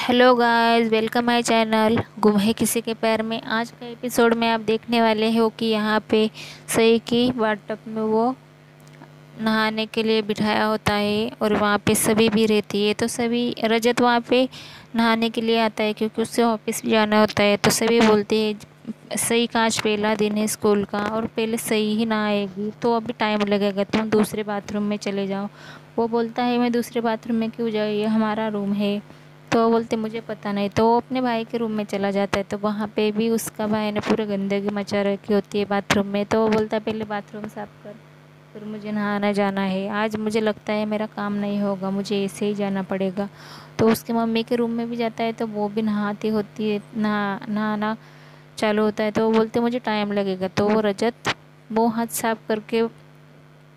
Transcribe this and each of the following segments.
Hello guys, welcome my channel गुम है किसी के पैर में। आज का एपिसोड में आप देखने वाले हो कि यहाँ पे सई की बाथटब में वो नहाने के लिए बिठाया होता है और वहाँ पे सभी भी रहती है। तो सभी रजत वहाँ पे नहाने के लिए आता है क्योंकि उससे ऑफिस भी जाना होता है। तो सभी बोलते हैं सई का आज पहला दिन है स्कूल का और पहले सई ही नहाएगी तो अभी टाइम लगेगा, तुम दूसरे बाथरूम में चले जाओ। वो बोलता है मैं दूसरे बाथरूम में क्यों जाऊँ, ये हमारा रूम है। तो वो बोलते मुझे पता नहीं। तो वो अपने भाई के रूम में चला जाता है। तो वहाँ पे भी उसका भाई ने पूरे गंदगी मचा रखी होती है बाथरूम में। तो वो बोलता है पहले बाथरूम साफ कर, फिर मुझे नहाना जाना है। आज मुझे लगता है मेरा काम नहीं होगा, मुझे ऐसे ही जाना पड़ेगा। तो उसके मम्मी के रूम में भी जाता है तो वो भी नहाती होती है, नहाना चालू होता है। तो वो बोलते मुझे टाइम लगेगा। तो वो रजत वो हाथ साफ करके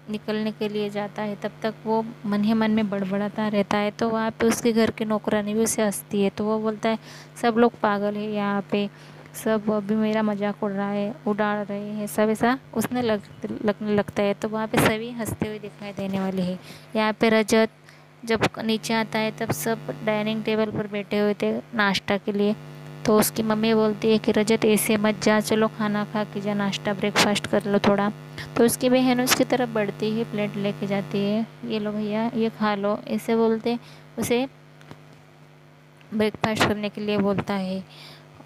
निकलने के लिए जाता है, तब तक वो मन ही मन में बड़बड़ाता रहता है। तो वहाँ पे उसके घर की नौकरानी भी उसे हंसती है। तो वो बोलता है सब लोग पागल है यहाँ पे, सब अभी मेरा मजाक उड़ा रहे हैं, सब ऐसा उसने लगने लगता है। तो वहाँ पे सभी हंसते हुए दिखाई देने वाले हैं। यहाँ पे रजत जब नीचे आता है तब सब डाइनिंग टेबल पर बैठे हुए थे नाश्ता के लिए। तो उसकी मम्मी बोलती है कि रजत ऐसे मत जा, चलो खाना खा के जा, नाश्ता ब्रेकफास्ट कर लो थोड़ा। तो उसकी बहन उसकी तरफ बढ़ती है, प्लेट लेके जाती है, ये लो भैया ये खा लो, ऐसे बोलते उसे ब्रेकफास्ट करने के लिए बोलता है।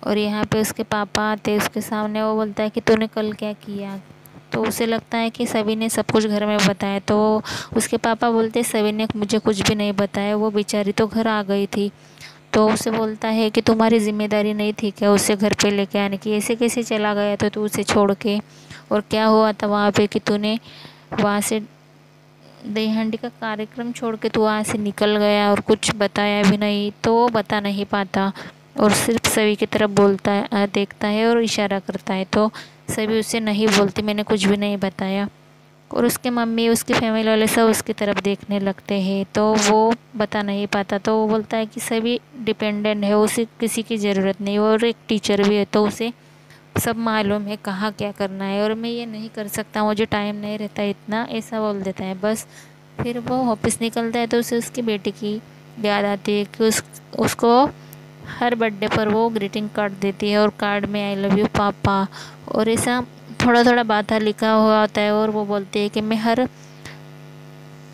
और यहाँ पे उसके पापा आते उसके सामने, वो बोलता है कि तूने कल क्या किया। तो उसे लगता है कि सभी ने सब कुछ घर में बताया। तो उसके पापा बोलते सभी ने मुझे कुछ भी नहीं बताया, वो बेचारी तो घर आ गई थी। तो उसे बोलता है कि तुम्हारी जिम्मेदारी नहीं थी क्या उसे घर पे लेके आने की, ऐसे कैसे चला गया तो तू उसे छोड़ के। और क्या हुआ था वहाँ पे कि तूने वहाँ से दही हांडी का कार्यक्रम छोड़ के तू वहाँ से निकल गया और कुछ बताया भी नहीं। तो वो बता नहीं पाता और सिर्फ सभी की तरफ बोलता है, देखता है और इशारा करता है। तो सभी उसे नहीं बोलती मैंने कुछ भी नहीं बताया। और उसके मम्मी उसकी फैमिली वाले सब उसकी तरफ देखने लगते हैं। तो वो बता नहीं पाता। तो वो बोलता है कि सभी डिपेंडेंट है, उसे किसी की ज़रूरत नहीं। और एक टीचर भी है तो उसे सब मालूम है कहाँ क्या करना है, और मैं ये नहीं कर सकता, मुझे टाइम नहीं रहता इतना, ऐसा बोल देता है बस। फिर वो ऑफिस निकलता है तो उसे उसकी बेटी की याद आती है कि उसको हर बर्थडे पर वो ग्रीटिंग कार्ड देती है और कार्ड में आई लव यू पापा और ऐसा थोड़ा थोड़ा बात लिखा हुआ होता है। और वो बोलती है कि मैं हर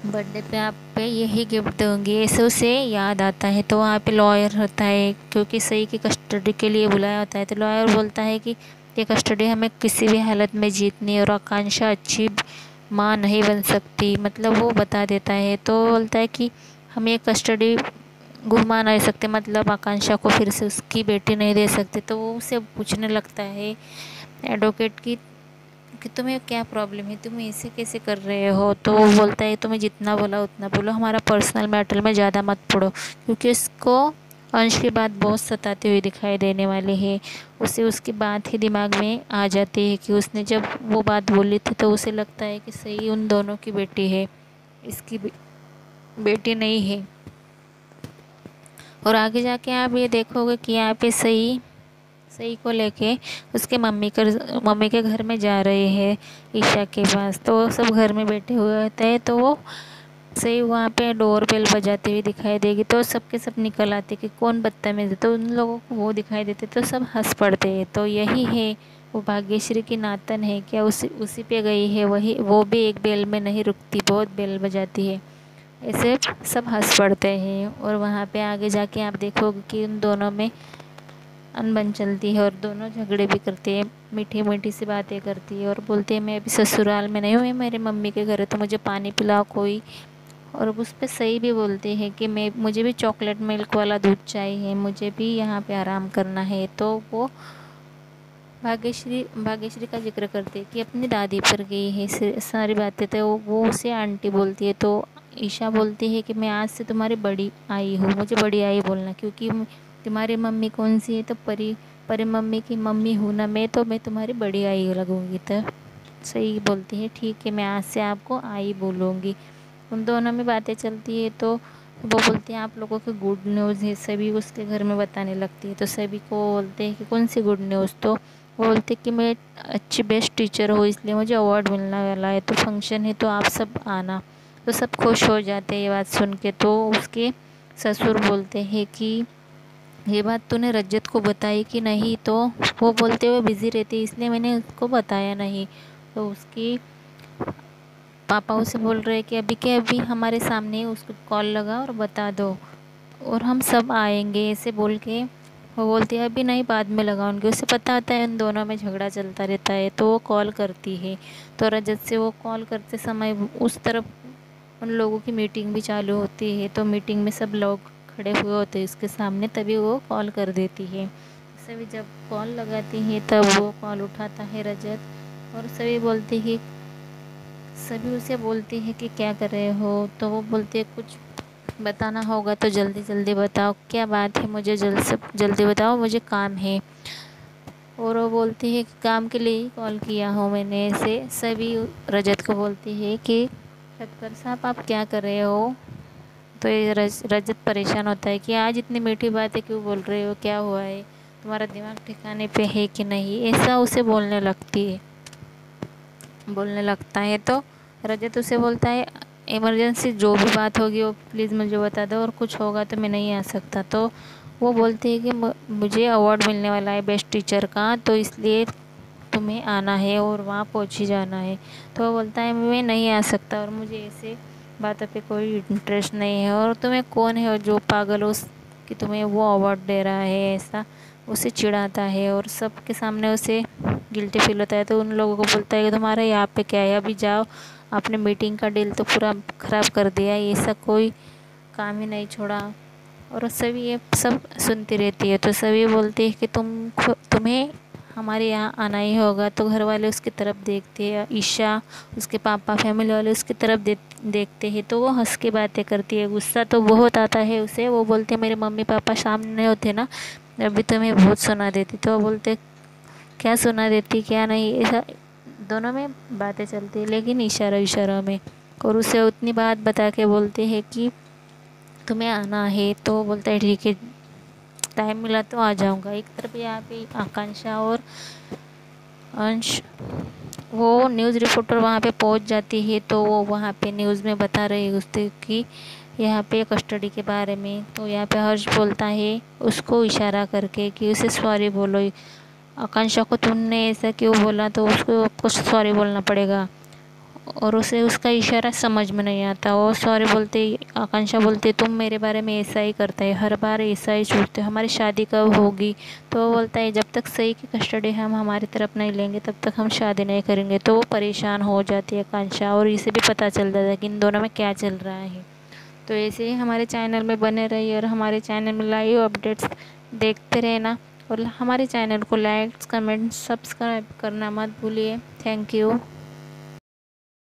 बर्थडे पे आप पे यही गिफ्ट दूंगी, ऐसे उसे याद आता है। तो वहाँ पे लॉयर होता है क्योंकि सही की कस्टडी के लिए बुलाया होता है। तो लॉयर बोलता है कि ये कस्टडी हमें किसी भी हालत में जीतनी है और आकांक्षा अच्छी माँ नहीं बन सकती, मतलब वो बता देता है। तो वो बोलता है कि हम ये कस्टडी घुमा नहीं सकते, मतलब आकांक्षा को फिर से उसकी बेटी नहीं दे सकते। तो वो उसे पूछने लगता है एडवोकेट की कि तुम्हें क्या प्रॉब्लम है, तुम ऐसे कैसे कर रहे हो। तो वो बोलता है तुम्हें जितना बोला उतना बोलो, हमारा पर्सनल मैटर में ज़्यादा मत पड़ो, क्योंकि उसको अंश की बात बहुत सताती हुई दिखाई देने वाली है। उसे उसकी बात ही दिमाग में आ जाती है कि उसने जब वो बात बोली थी तो उसे लगता है कि सही उन दोनों की बेटी है, इसकी बेटी नहीं है। और आगे जाके आप ये देखोगे कि यहाँ पे सही सही को लेके उसके मम्मी के घर में जा रहे हैं ईशा के पास। तो वो सब घर में बैठे हुए होते हैं। तो वो सही वहाँ पे डोर बेल बजाती हुई दिखाई देगी तो सबके सब निकल आते कि कौन बदतमीज है। तो उन लोगों को वो दिखाई देते तो सब हंस पड़ते हैं। तो यही है वो भाग्यश्री की नातन है क्या, उसी उसी पे गई है वही, वो भी एक बेल में नहीं रुकती, बहुत बेल बजाती है। ऐसे सब हंस पड़ते हैं। और वहाँ पे आगे जाके आप देखोगे कि उन दोनों में अनबन चलती है और दोनों झगड़े भी करते हैं, मीठी मीठी सी बातें करती है और बोलती है मैं अभी ससुराल में नहीं हूँ, मैं मेरी मम्मी के घर है, तो मुझे पानी पिलाओ कोई। और उस पर सही भी बोलते हैं कि मैं मुझे भी चॉकलेट मिल्क वाला दूध चाहिए, मुझे भी यहाँ पे आराम करना है। तो वो भाग्यश्री भाग्यश्री का जिक्र करते हैं कि अपनी दादी पर गई है सारी बातें। तो वो उसे आंटी बोलती है। तो ईशा बोलती है कि मैं आज से तुम्हारी बड़ी आई हूँ, मुझे बड़ी आई बोलना, क्योंकि तुम्हारी मम्मी कौन सी है, तो परी परी मम्मी की मम्मी हूँ ना मैं, तो मैं तुम्हारी बड़ी आई लगूँगी। तो सही बोलती है ठीक है मैं आज से आपको आई बोलूँगी। उन दोनों में बातें चलती है। तो वो बोलती है आप लोगों की गुड न्यूज़ है, सभी उसके घर में बताने लगती है। तो सभी को बोलते हैं कि कौन सी गुड न्यूज़। तो वो बोलते कि मैं अच्छी बेस्ट टीचर हूँ इसलिए मुझे अवार्ड मिलने वाला है, तो फंक्शन है तो आप सब आना। तो सब खुश हो जाते हैं ये बात सुन के। तो उसके ससुर बोलते हैं कि ये बात तूने रजत को बताई कि नहीं? तो वो बोलते हुए बिज़ी रहती, इसलिए मैंने उसको बताया नहीं। तो उसकी पापा उसे बोल रहे कि अभी के अभी हमारे सामने ही उसको कॉल लगा और बता दो और हम सब आएंगे, ऐसे बोल के वो बोलती है अभी नहीं, बाद में लगाऊंगी। उसे पता होता है उन दोनों में झगड़ा चलता रहता है, तो वो कॉल करती है। तो रजत से वो कॉल करते समय उस तरफ उन लोगों की मीटिंग भी चालू होती है, तो मीटिंग में सब लोग खड़े हुए होते हैं उसके सामने, तभी वो कॉल कर देती है। सभी जब कॉल लगाती है तब वो कॉल उठाता है रजत, और सभी उसे बोलती है कि क्या कर रहे हो? तो वो बोलती है कुछ बताना होगा तो जल्दी जल्दी बताओ, क्या बात है, मुझे जल्द से जल्दी बताओ, मुझे काम है। और वो बोलती है कि काम के लिए ही कॉल किया हूँ मैंने। ऐसे सभी रजत को बोलती है कि शक्कर साहब आप क्या कर रहे हो? तो ये रजत परेशान होता है कि आज इतनी मीठी बातें क्यों बोल रहे हो, क्या हुआ है, तुम्हारा दिमाग ठिकाने पे है कि नहीं, ऐसा उसे बोलने लगता है। तो रजत उसे बोलता है इमरजेंसी जो भी बात होगी वो प्लीज़ मुझे बता दो, और कुछ होगा तो मैं नहीं आ सकता। तो वो बोलती है कि मुझे अवार्ड मिलने वाला है बेस्ट टीचर का, तो इसलिए तुम्हें आना है और वहाँ पहुँच ही जाना है। तो वो बोलता है मैं नहीं आ सकता और मुझे ऐसे बातों पे कोई इंटरेस्ट नहीं है, और तुम्हें कौन है और जो पागल हो कि तुम्हें वो अवार्ड दे रहा है, ऐसा उसे चिढ़ाता है। और सबके सामने उसे गिल्टी फील होता है, तो उन लोगों को बोलता है कि तुम्हारा यहाँ पे क्या है, अभी जाओ, आपने मीटिंग का डील तो पूरा ख़राब कर दिया, ऐसा कोई काम ही नहीं छोड़ा। और सभी ये सब सुनती रहती है, तो सभी बोलती है कि तुम्हें हमारे यहाँ आना ही होगा। तो घर वाले उसकी तरफ देखते हैं, ईशा, उसके पापा, फैमिली वाले उसकी तरफ देखते हैं, तो वो हंस के बातें करती है। गुस्सा तो बहुत आता है उसे, वो बोलते मेरे मम्मी पापा सामने होते ना, अभी तो मैं बहुत सुना देती। तो वो बोलते क्या सुना देती क्या नहीं, ऐसा दोनों में बातें चलती है, लेकिन इशारा इशारा में। और उसे उतनी बात बता के बोलते हैं कि तुम्हें आना है, तो वो बोलता है ठीक है, टाइम मिला तो आ जाऊंगा। एक तरफ यहाँ पे आकांक्षा और अंश, वो न्यूज़ रिपोर्टर वहाँ पे पहुँच जाती है, तो वो वहाँ पे न्यूज़ में बता रही उससे कि यहाँ पे कस्टडी के बारे में। तो यहाँ पे हर्ष बोलता है उसको इशारा करके कि उसे सॉरी बोलो, आकांक्षा को तुमने ऐसा क्यों बोला, तो उसको कुछ सॉरी बोलना पड़ेगा। और उसे उसका इशारा समझ में नहीं आता, वो सॉरी बोलते आकांक्षा बोलती तुम मेरे बारे में ऐसा ही करता है, हर बार ऐसा ही छूटते हो, हमारी शादी कब होगी? तो वो बोलता है जब तक सही की कस्टडी हम हमारी तरफ नहीं लेंगे तब तक हम शादी नहीं करेंगे। तो वो परेशान हो जाती है आकांक्षा, और इसे भी पता चल जाता है कि इन दोनों में क्या चल रहा है। तो ऐसे ही हमारे चैनल में बने रहिए और हमारे चैनल में लाइव अपडेट्स देखते रहना, और हमारे चैनल को लाइक, कमेंट, सब्सक्राइब करना मत भूलिए। Thank you.